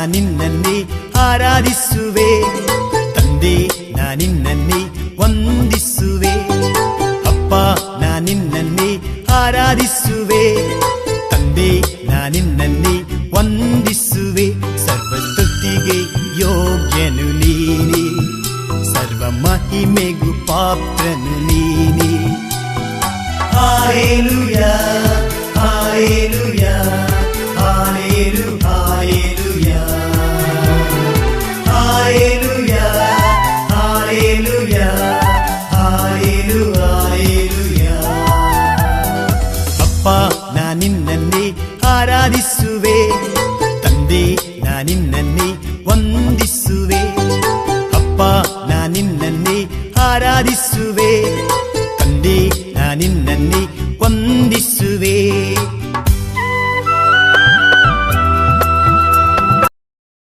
ನಿನ್ನನ್ನೇ ಆರಾಧಿಸುವೆ. ತಂದೆ ನಿನ್ನನ್ನೇ ವಂದಿಸುವೆ. ಅಪ್ಪ ನಿನ್ನನ್ನೇ ಆರಾಧಿಸುವೆ. ತಂದೆ ನಿನ್ನನ್ನೇ ವಂದಿಸುವೆ. ಸರ್ವಸ್ತುತಿಗೆ ಯೋಗ್ಯನು ನೀನೇ, ಸರ್ವ ಮಹಿಮೆಗೂ ಪಾತ್ರನು ನೀನೇ. Hallelujah hallelujah hallelujah hallelujah hallelujah hallelujah. ಅಪ್ಪ ನಿನ್ನನ್ನೇ ಆರಾಧಿಸುವೆ. ತಂದೆ ನಿನ್ನನ್ನೇ ವಂದಿಸುವೆ. ಅಪ್ಪ ನಿನ್ನನ್ನೇ ಆರಾಧಿಸುವೆ.